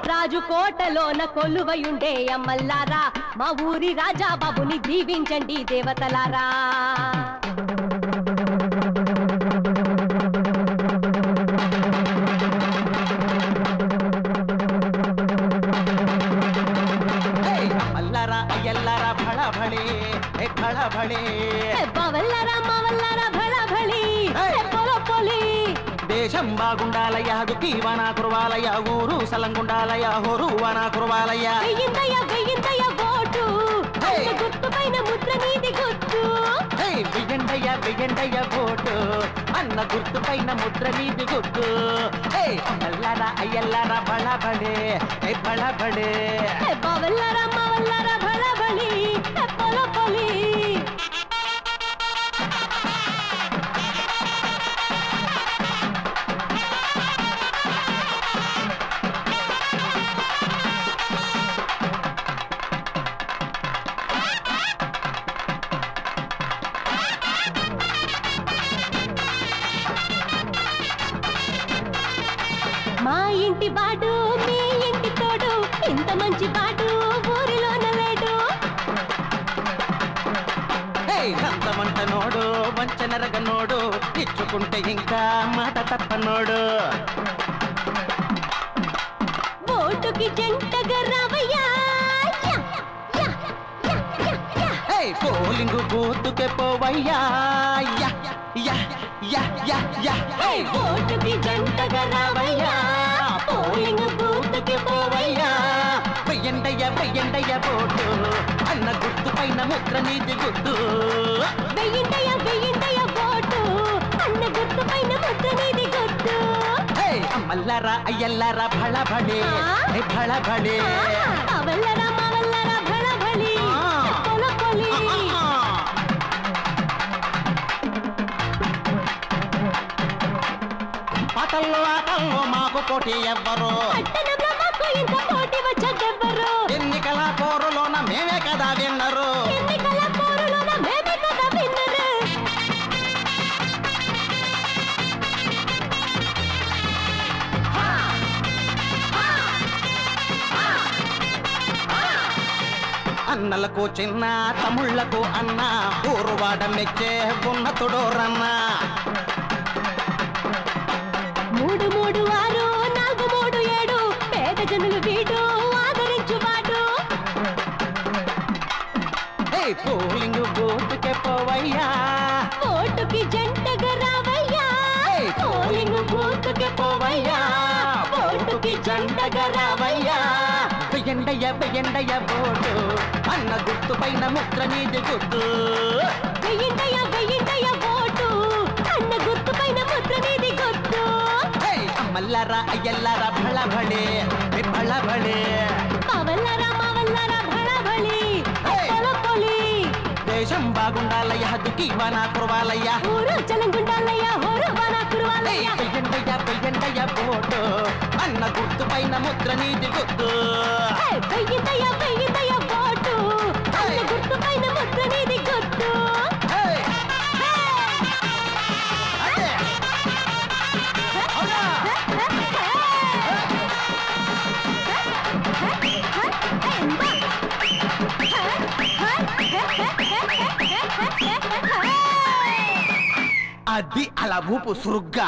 రాజుకోటలోన కొలువయుండే అమ్మల్లారా మా ఊరి రాజా బాబుని దీవించండి దేవతలారా. అమ్మల్లారా అయ్యల్లారా భళ భళే భళ భళే బావల్లారా మావల్లారా భళ భళి పొల పొలి. దేశం బాగుండాలయ్యా దుఃఖీవనా కురవాలయ్యా ఊరు సలంగుండాలయ్యా హోరు వనా కురవాలయ్యా. వెయ్యిందయ్య ఓటు గుర్తు పైన ముద్ర నీది గుర్తు. వెయ్యండయ్య ఓటు అన్న గుర్తు పైన ముద్ర నీది గుర్తు. అమ్మల్లారా అయ్యల్లారా భళ భళే భళ భళే బావల్లారా మావల్లారా భళ భళి పొల పొలి. మా ఇంటి బాడు మీ ఇంటి తోడు ఇంత మంచి బాడు ఊరిలోన లేడు. రంతమంట నోడు వంచనరగ నోడు ఇచ్చుకుంటే ఇంకా మాట తప్పనోడు. ఓటుకి జంటగా రావయ్యా పోలింగు బూతుకే పోవయ్యా. ఓటుకి జంటగా రావయ్యా పోలింగు బూతుకే పోవయ్యా. వెయ్యండయ్య ఓటు అన్న గుర్తు పైన ముద్ర నీది గుర్తు. వెయ్యిందయ్య ఓటు అన్న గుర్తు పైన ముద్ర నీది గుర్తు. అమ్మల్లారా అయ్యల్లారా భళ భళే భళ భళే బావల్లారా మావల్లారా భళ భళి పొల పొలి. ఆటల్లో మాకు పోటీ ఎవ్వరు పట్టణంలో మాకు ఇంత పోటీ వచ్చేదెవ్వరు. ఎన్నికల పోరులోన మేమే కదా విన్నరు. ఎన్నికల పోరులోన మేమే కదా విన్నరు. అన్నలకు చిన్న తమ్ముళ్లకు అన్న ఊరువాడ మెచ్చే ఉన్నతుడో రన్న. 3 3 6 4 3 7 పేద జనులు వీడు ఆదరించువాడు. పోలింగు బూతుకే పోవయ్యా ఓటుకి జంటగా రావయ్యా. పోలింగు బూతుకే పోవయ్యా ఓటుకి జంటగా రావయ్యా. వెయ్యండయ్య ఓటు అన్న గుర్తు పైన ముద్ర నీది గుర్తు. వెయ్యిందయ్య ఓటు అన్న గుర్తు పైన ముద్ర నీది గుర్తు. అమ్మల్లారా అయ్యల్లారా భళ భళే భళ భళే బావల్లారా మావల్లారా భళ భళి పొల పొలి. దేశం బాగుండాలయ్యా దుఃఖీవనా కురవాలయ్యా ఊరు చలంగుండాలయ్యా హోరు వనా కురవాలయ్యా. వెయ్యండయ్య ఓటు అన్న గుర్తు పైన ముద్ర నీది గుర్తు. వెయ్యిందయ్య ఓటు అన్న గుర్తు పైన ముద్ర నీది గుర్తు. అది అలా ఊపు సురుగ్గా.